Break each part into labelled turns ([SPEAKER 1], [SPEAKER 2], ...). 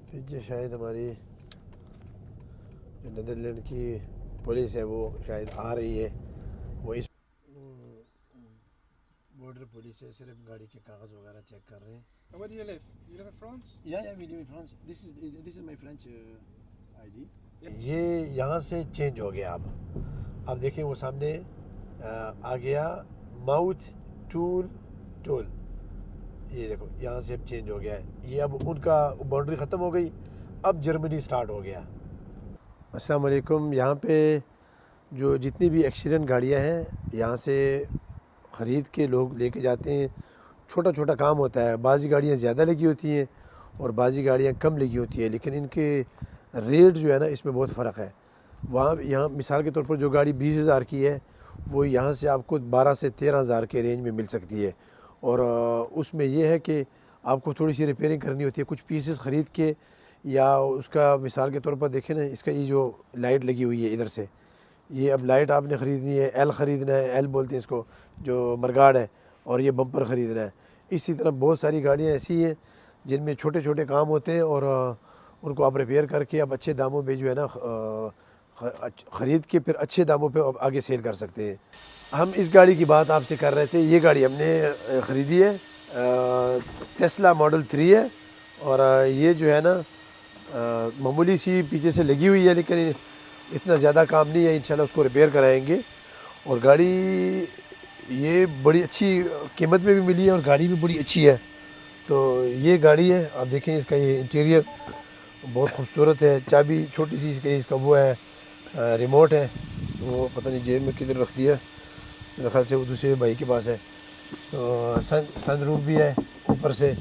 [SPEAKER 1] पीछे शायद हमारी जो नीदरलैंड की पुलिस है वो शायद आ रही है। वो इस बॉर्डर पुलिस है, सिर्फ गाड़ी के कागज़ वगैरह चेक कर रहे हैं।
[SPEAKER 2] And where do you live? You live in France?
[SPEAKER 3] Yeah, we live in France. This is my French ID.
[SPEAKER 1] ये यहाँ से चेंज हो गया अब देखिए वो सामने आ गया माउथ टूल टोल। ये देखो यहाँ से अब चेंज हो गया है। ये अब उनका बाउंड्री ख़त्म हो गई, अब जर्मनी स्टार्ट हो गया। अस्सलाम वालेकुम। यहाँ पे जो जितनी भी एक्सीडेंट गाड़ियाँ हैं यहाँ से ख़रीद के लोग लेके जाते हैं। छोटा छोटा काम होता है, बाज़ी गाड़ियाँ ज़्यादा लगी होती हैं और बाज़ी गाड़ियाँ कम लगी होती है, लेकिन इनके रेट जो है ना इसमें बहुत फ़र्क है। वहाँ यहाँ मिसाल के तौर पर जो गाड़ी 20,000 की है वो यहाँ से आपको 12 से 13,000 के रेंज में मिल सकती है। और उसमें यह है कि आपको थोड़ी सी रिपेयरिंग करनी होती है, कुछ पीसेस ख़रीद के, या उसका मिसाल के तौर पर देखें ना, इसका ये जो लाइट लगी हुई है इधर से, ये अब लाइट आपने ख़रीदनी है, एल ख़रीदना है, एल बोलते हैं इसको, जो मरगाड़ है, और ये बम्पर ख़रीदना है। इसी तरह बहुत सारी गाड़ियाँ ऐसी हैं जिनमें छोटे छोटे काम होते हैं और उनको आप रिपेयर करके आप अच्छे दामों पे जो है ना ख़रीद के फिर अच्छे दामों पे आगे सेल कर सकते हैं। हम इस गाड़ी की बात आपसे कर रहे थे। ये गाड़ी हमने ख़रीदी है, टेस्ला मॉडल 3 है, और ये जो है ना मामूली सी पीछे से लगी हुई है, लेकिन इतना ज़्यादा काम नहीं है। इंशाल्लाह उसको रिपेयर कराएंगे। और गाड़ी ये बड़ी अच्छी कीमत में भी मिली है और गाड़ी भी बड़ी अच्छी है। तो ये गाड़ी है, आप देखें इसका ये इंटीरियर बहुत खूबसूरत है। चाबी छोटी सी इसका वो है, रिमोट है, वो पता नहीं जेब में किधर रख दिया, मेरे ख्याल से वो दूसरे भाई के पास है। तो सनरूफ भी है ऊपर से,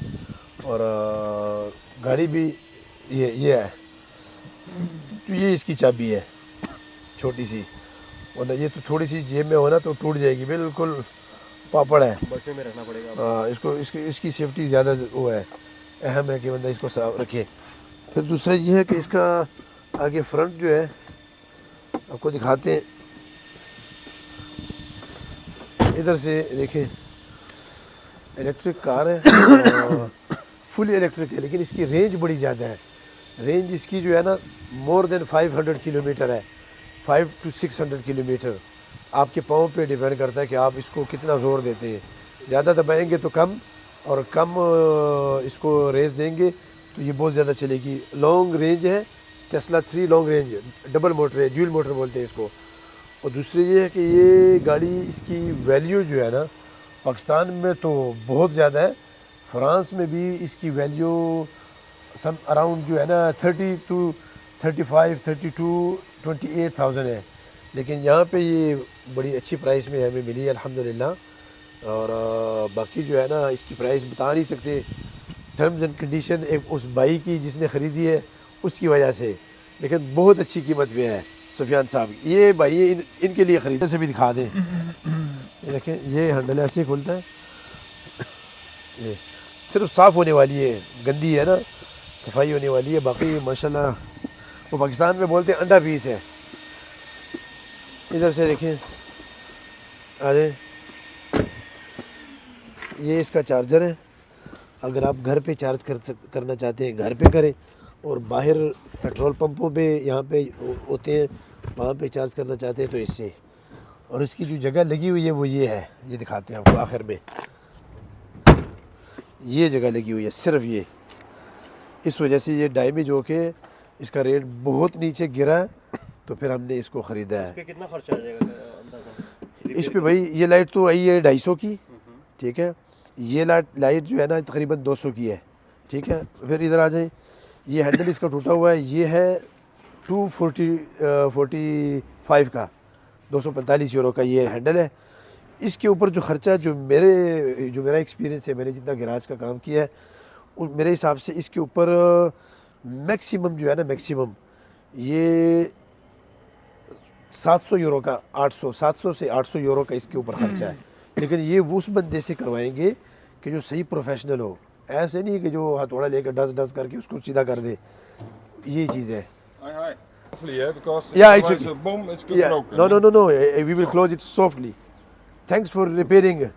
[SPEAKER 1] और गाड़ी भी ये है। तो ये इसकी चाबी है छोटी सी, वरना ये तो थोड़ी सी जेब में हो ना तो टूट जाएगी, बिल्कुल पापड़ है,
[SPEAKER 3] बटन में रखना पड़ेगा।
[SPEAKER 1] इसको इसकी सेफ्टी ज़्यादा वो है, अहम है कि बंदा इसको साफ रखे। फिर दूसरा ये है कि इसका आगे फ्रंट जो है आपको दिखाते हैं, इधर से देखें, इलेक्ट्रिक कार है, फुल इलेक्ट्रिक है, लेकिन इसकी रेंज बड़ी ज़्यादा है। रेंज इसकी जो है ना मोर देन 500 किलोमीटर है, 5 to 600 किलोमीटर। आपके पाँव पे डिपेंड करता है कि आप इसको कितना ज़ोर देते हैं। ज़्यादा दबाएंगे तो कम, और कम इसको रेस देंगे तो ये बहुत ज़्यादा चलेगी। लॉन्ग रेंज है, Tesla 3 long range, double motor है, ड्यूल मोटर बोलते हैं इसको। और दूसरी ये है कि ये गाड़ी, इसकी वैल्यू जो है ना पाकिस्तान में तो बहुत ज़्यादा है, फ्रांस में भी इसकी वैल्यू सम अराउंड जो है ना 30 to 35, 32, 28,000 है। लेकिन यहाँ पे ये बड़ी अच्छी प्राइस में हमें मिली है अल्हम्दुलिल्लाह। और बाकी जो है ना इसकी प्राइस बता नहीं सकते, टर्म्स एंड कंडीशन एक उस भाई की जिसने ख़रीदी है उसकी वजह से, लेकिन बहुत अच्छी कीमत पे है सुफियान साहब। ये भाई इनके लिए ख़रीदने से भी दिखा दें। ये देखें, ये हैंडल ऐसे खुलता है, ये सिर्फ साफ़ होने वाली है, गंदी है ना, सफाई होने वाली है। बाकी माशाल्लाह वो पाकिस्तान में बोलते हैं अंडा पीस है। इधर से देखें, अरे ये इसका चार्जर है। अगर आप घर पे चार्ज करना चाहते हैं घर पे करें, और बाहर पेट्रोल पंपों पे यहाँ पे होते हैं वहाँ पे चार्ज करना चाहते हैं तो इससे। और इसकी जो जगह लगी हुई है वो ये है, ये दिखाते हैं आपको आखिर में, ये जगह लगी हुई है सिर्फ ये। इस वजह से ये डैमेज होके इसका रेट बहुत नीचे गिरा है, तो फिर हमने इसको ख़रीदा है।
[SPEAKER 3] कितना खर्चा आ जाएगा अंदाज़ा
[SPEAKER 1] इस पे भाई ये लाइट तो आई है 250 की, ठीक है। ये लाइट जो है ना तकरीबन 200 की है, ठीक है। फिर इधर आ जाए, ये हैंडल इसका टूटा हुआ है, ये है 245 का, 245 यूरो का ये हैंडल है। इसके ऊपर जो ख़र्चा जो मेरा एक्सपीरियंस है, मैंने जितना गैराज का काम किया है, मेरे हिसाब से इसके ऊपर मैक्सिमम जो है ना, मैक्सिमम ये 700 यूरो का, 700 से 800 यूरो का इसके ऊपर खर्चा है। लेकिन ये वो उस बंदे से करवाएंगे कि जो सही प्रोफेशनल हो, ऐसे नहीं कि जो हथौड़ा लेकर डस करके उसको सीधा कर दे। ये चीज़ है।
[SPEAKER 2] Yeah, it's a bomb, it's broken.
[SPEAKER 1] No. We will close it softly. Thanks for repairing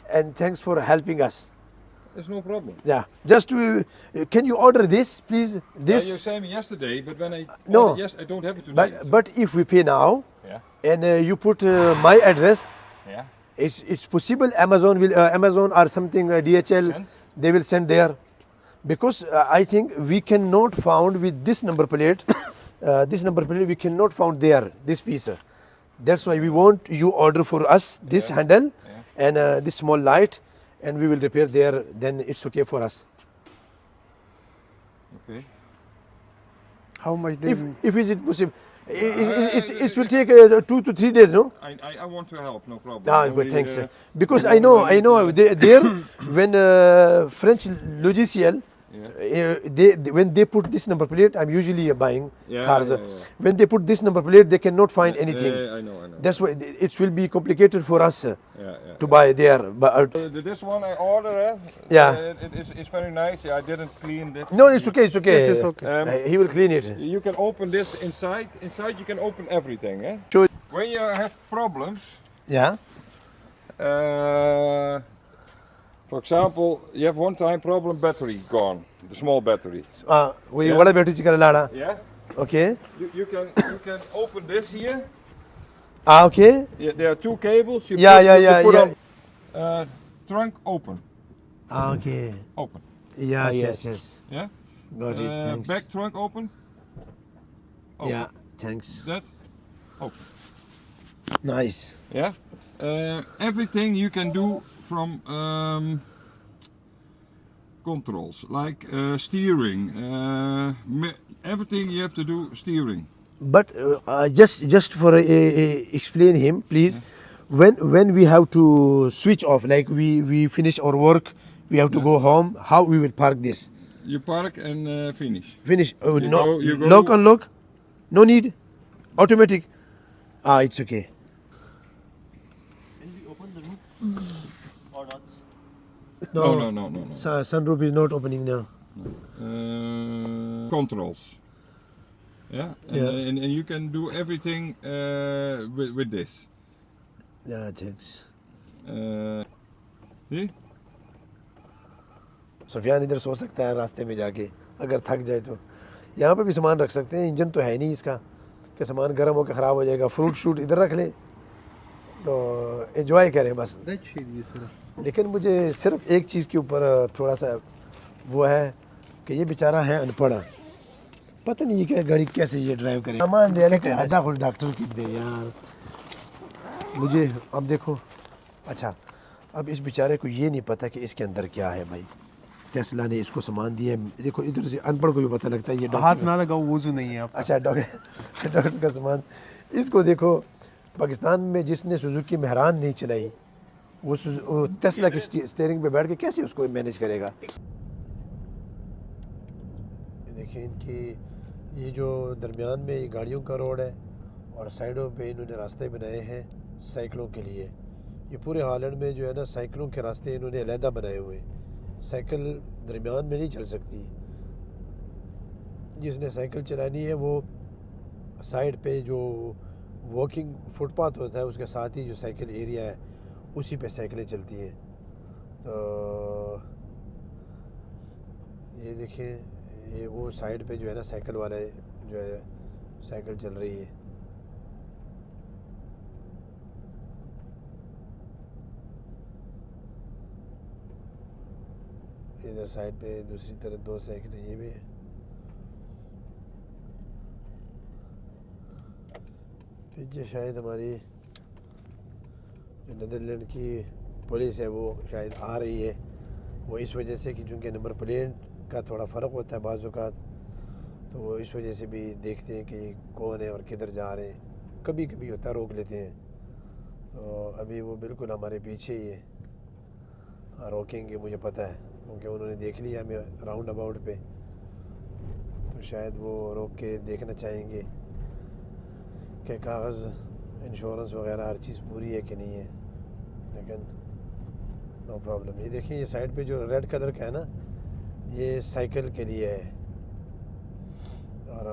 [SPEAKER 1] and thanks for helping us.
[SPEAKER 2] It's no problem.
[SPEAKER 1] Yeah, just can you order this, please? This.
[SPEAKER 2] Yeah, you sent me yesterday, but when I
[SPEAKER 1] No.
[SPEAKER 2] ordered yes, I don't have it today.
[SPEAKER 1] But if we pay now,
[SPEAKER 2] Yeah.
[SPEAKER 1] and you put my address,
[SPEAKER 2] Yeah.
[SPEAKER 1] it's possible Amazon will Amazon or something DHL
[SPEAKER 2] Send?
[SPEAKER 1] they will send there, because I think we cannot found with this number plate. This number plate we cannot found there this piece. That's why we want you order for us this handle and this small light, and we will repair there. Then it's okay for us.
[SPEAKER 2] Okay.
[SPEAKER 4] How much do you
[SPEAKER 1] If is it possible? It will take 2 to 3 days, no?
[SPEAKER 2] I want to help, no problem.
[SPEAKER 1] Ah,
[SPEAKER 2] Only,
[SPEAKER 1] good, thanks. Because
[SPEAKER 2] we
[SPEAKER 1] I know
[SPEAKER 2] want
[SPEAKER 1] there when French logiciel, when they put this number plate, I'm usually buying cars. When they put this number plate, they cannot find anything.
[SPEAKER 2] I know.
[SPEAKER 1] That's why it will be complicated for us to buy there. But
[SPEAKER 2] This one I ordered. It's very nice. Yeah, I didn't clean it.
[SPEAKER 1] no, it's okay. It's okay.
[SPEAKER 4] Yes, it's okay.
[SPEAKER 1] He will clean it.
[SPEAKER 2] You can open this inside. Inside you can open everything. Eh?
[SPEAKER 1] Sure.
[SPEAKER 2] When you have problems,
[SPEAKER 1] Yeah.
[SPEAKER 2] for example, you have one time problem battery gone, the small battery.
[SPEAKER 1] We what about it?
[SPEAKER 2] Yeah.
[SPEAKER 1] Okay.
[SPEAKER 2] You can open this here.
[SPEAKER 1] Okay.
[SPEAKER 2] Yeah, there are 2 cables. You put on, trunk open.
[SPEAKER 1] Okay.
[SPEAKER 2] Open.
[SPEAKER 1] Yeah.
[SPEAKER 4] Yes.
[SPEAKER 1] Yes.
[SPEAKER 2] Yeah.
[SPEAKER 1] Got it. Thanks.
[SPEAKER 2] Back trunk open. Open.
[SPEAKER 1] Yeah. Thanks.
[SPEAKER 2] That open.
[SPEAKER 1] Nice.
[SPEAKER 2] Yeah. Everything you can do from controls, like steering. Everything you have to do steering.
[SPEAKER 1] But just for explain him, please. When we have to switch off, like we finish our work, we have to go home. How we will park this?
[SPEAKER 2] You park and finish.
[SPEAKER 1] Finish. Oh,
[SPEAKER 2] You
[SPEAKER 1] no.
[SPEAKER 2] go- you go-
[SPEAKER 1] Lock, unlock. No need. Automatic. It's okay.
[SPEAKER 3] Can we open the roof or not?
[SPEAKER 2] No.
[SPEAKER 1] Sunroof is not opening now.
[SPEAKER 2] Controls. Yeah. And you can do everything with this.
[SPEAKER 1] Yeah, thanks.
[SPEAKER 2] See?
[SPEAKER 1] Sufiyan इधर सो सकता है रास्ते में जाके अगर थक जाए तो यहाँ पे भी सामान रख सकते हैं इंजन तो है नहीं इसका कि सामान गर्म होकर ख़राब हो जाएगा फ्रूट शूट इधर रख लें तो एंजॉय करें बस लेकिन मुझे सिर्फ एक चीज़ के ऊपर थोड़ा सा वो है कि ये बेचारा है अनपढ़ पता नहीं ये क्या गाड़ी कैसे ये ड्राइव करे सामान दे ले आधा खुद डॉक्टर की दे यार मुझे अब देखो अच्छा अब इस बेचारे को ये नहीं पता कि इसके अंदर क्या है भाई टेस्ला ने इसको सामान दिया है देखो इधर से अनपढ़ को भी पता लगता है ये
[SPEAKER 4] हाथ ना लगाओ वजू नहीं है आपका।
[SPEAKER 1] अच्छा डॉक्टर का सामान इसको देखो पाकिस्तान में जिसने सुजुकी मेहरान नहीं चलाई वो टेस्ला की स्टीयरिंग पे बैठ के कैसे उसको मैनेज करेगा। देखिए इनकी ये जो दरमियान में ये गाड़ियों का रोड है और साइडों पे इन्होंने रास्ते बनाए हैं साइकिलों के लिए। ये पूरे हालैंड में जो है ना साइकिलों के रास्ते इन्होंने अलहदा बनाए हुए हैं। साइकिल दरमियान में नहीं चल सकती। जिसने साइकिल चलानी है वो साइड पे जो वॉकिंग फुटपाथ होता है उसके साथ ही जो साइकिल एरिया है उसी पे साइकिलें चलती हैं। तो ये देखिए ये वो साइड पे जो है ना साइकिल वाले जो है साइकिल चल रही है। इधर साइड पे दूसरी तरफ 2 साइकिलें ये भी है। पीछे शायद हमारी जो नेदरलैंड की पुलिस है वो शायद आ रही है। वो इस वजह से कि चूँकि नंबर प्लेट का थोड़ा फ़र्क होता है बाज़ औक़ात तो वो इस वजह से भी देखते हैं कि कौन है और किधर जा रहे हैं। कभी कभी होता रोक लेते हैं। तो अभी वो बिल्कुल हमारे पीछे ही है। हाँ रोकेंगे मुझे पता है क्योंकि उन्होंने देख लिया हमें राउंड अबाउट पे तो शायद वो रोक के देखना चाहेंगे कि कागज़ इंश्योरेंस वगैरह हर चीज़ पूरी है कि नहीं है। लेकिन नो प्रॉब्लम। ये देखिए ये साइड पे जो रेड कलर का है ना ये साइकिल के लिए है और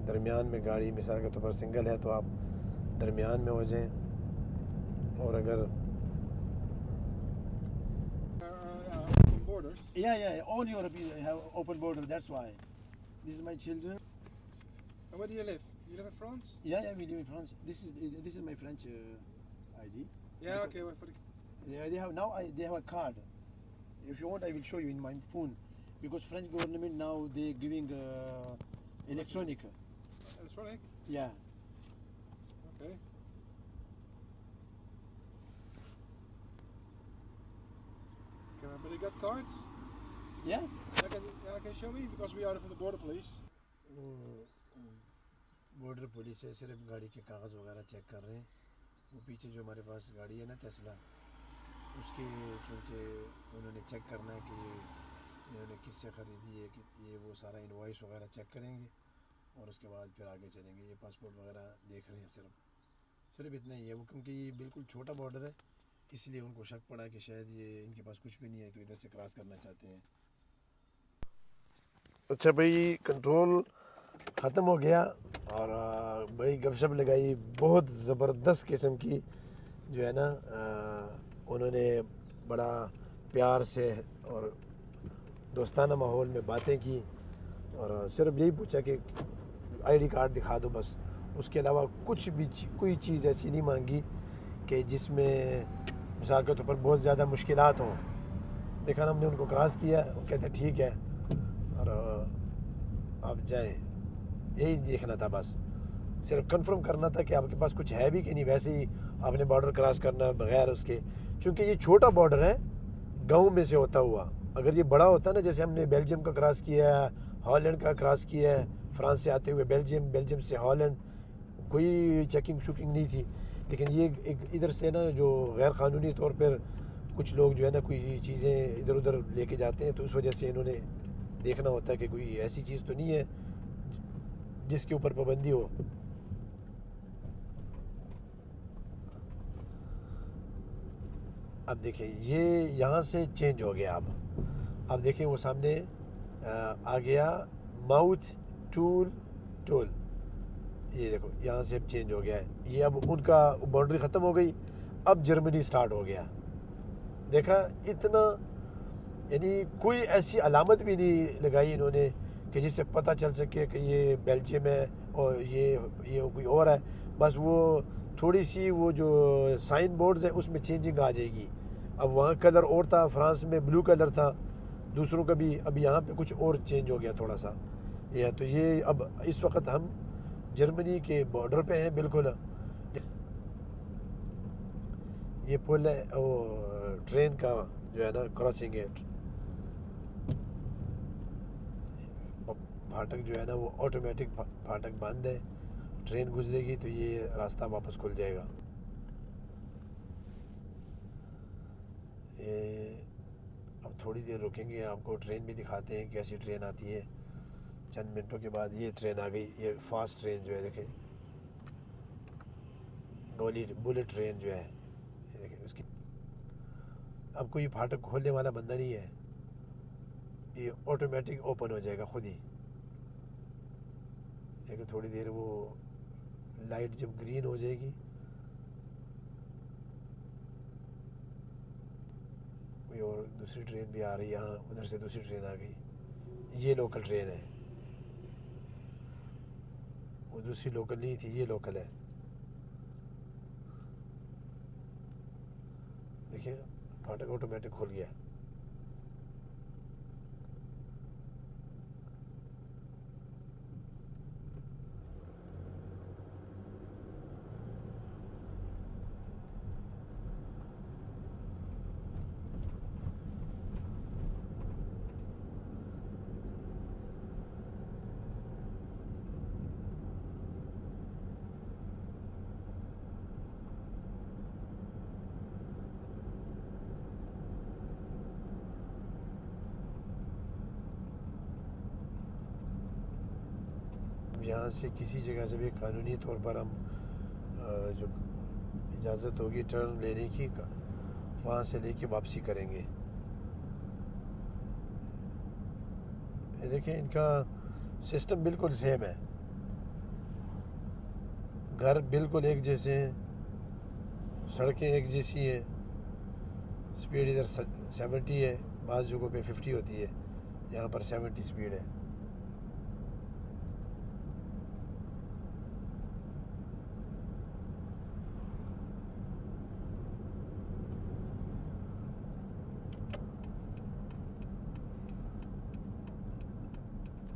[SPEAKER 1] दरमियान में गाड़ी मिसाल के तौर पर सिंगल है तो आप दरमियान में हो जाएं और अगर
[SPEAKER 2] borders.
[SPEAKER 1] Yeah. All Europe have open border. That's why. This is my children.
[SPEAKER 2] And where do you live? You live in France?
[SPEAKER 1] Yeah, we live in France. This is my French ID.
[SPEAKER 2] Yeah, okay. Well, for the...
[SPEAKER 1] Yeah, they have a card. If you want, I will show you in my phone, because French government now they giving electronic.
[SPEAKER 2] Electronic?
[SPEAKER 1] Yeah.
[SPEAKER 2] Okay. But they got cards?
[SPEAKER 1] Yeah.
[SPEAKER 2] Can you show me? Because we are from the border police.
[SPEAKER 1] Border police है, सिर्फ गाड़ी के कागज़ वगैरह check कर रहे हैं। वो पीछे जो हमारे पास गाड़ी है ना टेस्ला, उसके चूँकि उन्होंने चेक करना है कि इन्होंने किससे ख़रीदी है, कि ये वो सारा इनवॉइस वगैरह चेक करेंगे और उसके बाद फिर आगे चलेंगे। ये पासपोर्ट वगैरह देख रहे हैं, सिर्फ इतना ही है वो, क्योंकि ये बिल्कुल छोटा बॉर्डर है, इसलिए उनको शक पड़ा कि शायद ये इनके पास कुछ भी नहीं है तो इधर से क्रॉस करना चाहते हैं। अच्छा भाई, कंट्रोल ख़त्म हो गया और बड़ी गपशप लगाई, बहुत ज़बरदस्त किस्म की जो है ना, उन्होंने बड़ा प्यार से और दोस्ताना माहौल में बातें की और सिर्फ यही पूछा कि आईडी कार्ड दिखा दो बस, उसके अलावा कुछ भी कोई चीज़ ऐसी नहीं मांगी कि जिसमें मिसाल के तौर पर बहुत ज़्यादा मुश्किलात हों। देखा ना, हमने उनको क्रॉस किया, वो कहते ठीक है और आप जाएं। यही देखना था बस, सिर्फ कंफर्म करना था कि आपके पास कुछ है भी कि नहीं। वैसे ही आपने बॉर्डर क्रॉस करना बगैर उसके, चूँकि ये छोटा बॉर्डर है गाँव में से होता हुआ। अगर ये बड़ा होता ना, जैसे हमने बेल्जियम का क्रॉस किया है, हॉलैंड का क्रॉस किया है, फ्रांस से आते हुए बेल्जियम से हॉलैंड, कोई चेकिंग शुकिंग नहीं थी। लेकिन ये एक इधर से ना जो गैर क़ानूनी तौर पर कुछ लोग जो है ना कोई चीज़ें इधर उधर लेके जाते हैं, तो उस वजह से इन्होंने देखना होता है कि कोई ऐसी चीज़ तो नहीं है जिसके ऊपर पाबंदी हो। अब देखिए ये यहाँ से चेंज हो गया। अब देखिए वो सामने आ गया माउथ टोल। ये देखो यहाँ से अब चेंज हो गया है। ये अब उनका बाउंड्री ख़त्म हो गई, अब जर्मनी स्टार्ट हो गया। देखा, इतना यानी कोई ऐसी अलामत भी नहीं लगाई इन्होंने कि जिससे पता चल सके कि ये बेल्जियम है और ये कोई और है। बस वो थोड़ी सी वो जो साइन बोर्ड्स है उसमें चेंजिंग आ जाएगी। अब वहाँ कलर और था, फ्रांस में ब्लू कलर था दूसरों का भी, अब यहाँ पे कुछ और चेंज हो गया थोड़ा सा। ये तो ये अब इस वक्त हम जर्मनी के बॉर्डर पे हैं बिल्कुल। ये पुल है, वो ट्रेन का जो है ना क्रॉसिंग है। फाटक जो है ना वो ऑटोमेटिक फाटक बंद है, ट्रेन गुजरेगी तो ये रास्ता वापस खुल जाएगा। ये अब थोड़ी देर रुकेंगे, आपको ट्रेन भी दिखाते हैं कैसी ट्रेन आती है। चंद मिनटों के बाद ये ट्रेन आ गई, ये फास्ट ट्रेन जो है देखें, बुलेट ट्रेन जो है ये देखें उसकी। अब कोई फाटक खोलने वाला बंदा नहीं है, ये ऑटोमेटिक ओपन हो जाएगा खुद ही। लेकिन थोड़ी देर वो लाइट जब ग्रीन हो जाएगी, कोई और दूसरी ट्रेन भी आ रही है। यहाँ उधर से दूसरी ट्रेन आ गई, ये लोकल ट्रेन है, वो दूसरी लोकल नहीं थी, ये लोकल है। देखिए फाटक ऑटोमेटिक खुल गया। यहाँ से किसी जगह से भी कानूनी तौर पर हम जो इजाज़त होगी टर्न लेने की, वहाँ से लेके वापसी करेंगे। ये देखें, इनका सिस्टम बिल्कुल सेम है, घर बिल्कुल एक जैसे हैं, सड़कें एक जैसी हैं, स्पीड इधर 70 है, बाज़ जगहों पे 50 होती है, यहाँ पर 70 स्पीड है।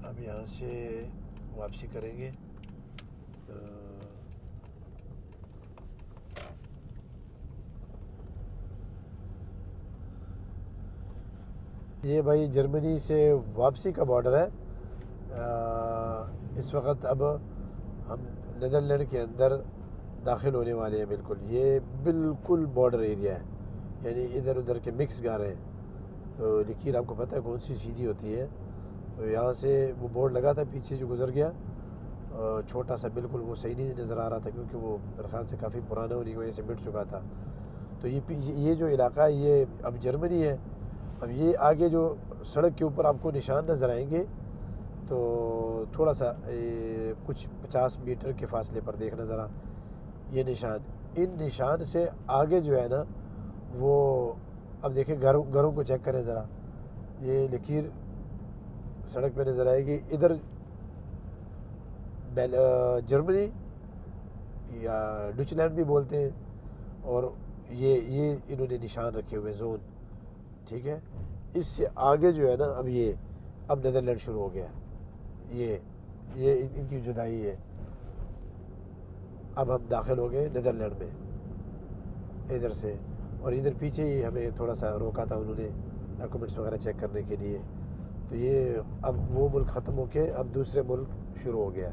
[SPEAKER 1] अब यहाँ से वापसी करेंगे तो ये भाई जर्मनी से वापसी का बॉर्डर है। इस वक्त अब हम नेदरलैंड के अंदर दाखिल होने वाले हैं। बिल्कुल ये बिल्कुल बॉर्डर एरिया है, यानी इधर उधर के मिक्स गारे हैं। तो लकीर आपको पता है कौन सी सीधी होती है। तो यहाँ से वो बोर्ड लगा था पीछे जो गुजर गया, छोटा सा, बिल्कुल वो सही नहीं नज़र आ रहा था क्योंकि वो मेरे ख्याल से काफ़ी पुराना होने की वजह से मिट चुका था। तो ये जो इलाका है ये अब जर्मनी है। अब ये आगे जो सड़क के ऊपर आपको निशान नज़र आएंगे तो थोड़ा सा कुछ 50 मीटर के फासले पर देखना ज़रा ये निशान। इन निशान से आगे जो है ना वो अब देखिए घरों को चेक करें ज़रा, ये लकीर सड़क पे नज़र आएगी। इधर जर्मनी या डुचलैंड भी बोलते हैं, और ये इन्होंने निशान रखे हुए जोन, ठीक है। इससे आगे जो है ना अब नेदरलैंड शुरू हो गया। ये इनकी जुदाई है। अब हम दाखिल हो गए नेदरलैंड में इधर से, और इधर पीछे ही हमें थोड़ा सा रोका था उन्होंने डॉक्यूमेंट्स वगैरह चेक करने के लिए। तो ये अब वो मुल्क ख़त्म होके अब दूसरे मुल्क शुरू हो गया।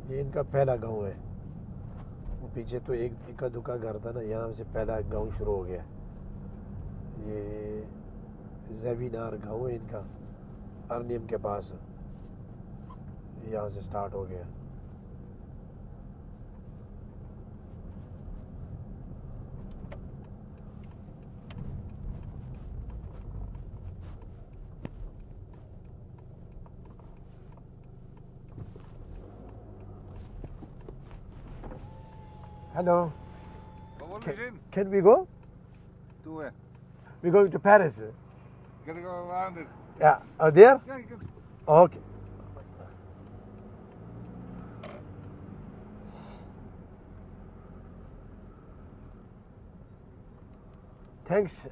[SPEAKER 1] ये इनका पहला गांव है। वो पीछे तो एक इक्का दुक्का घर था ना, यहाँ से पहला गांव शुरू हो गया। ये ज़ेविनार गांव है इनका, अर्नियम के पास, यहाँ से स्टार्ट हो गया। Hello. Can we go?
[SPEAKER 5] To where?
[SPEAKER 1] We're going to Paris.
[SPEAKER 5] You gotta go around it.
[SPEAKER 1] Yeah. There?
[SPEAKER 5] Yeah, you can.
[SPEAKER 1] Okay. Thanks.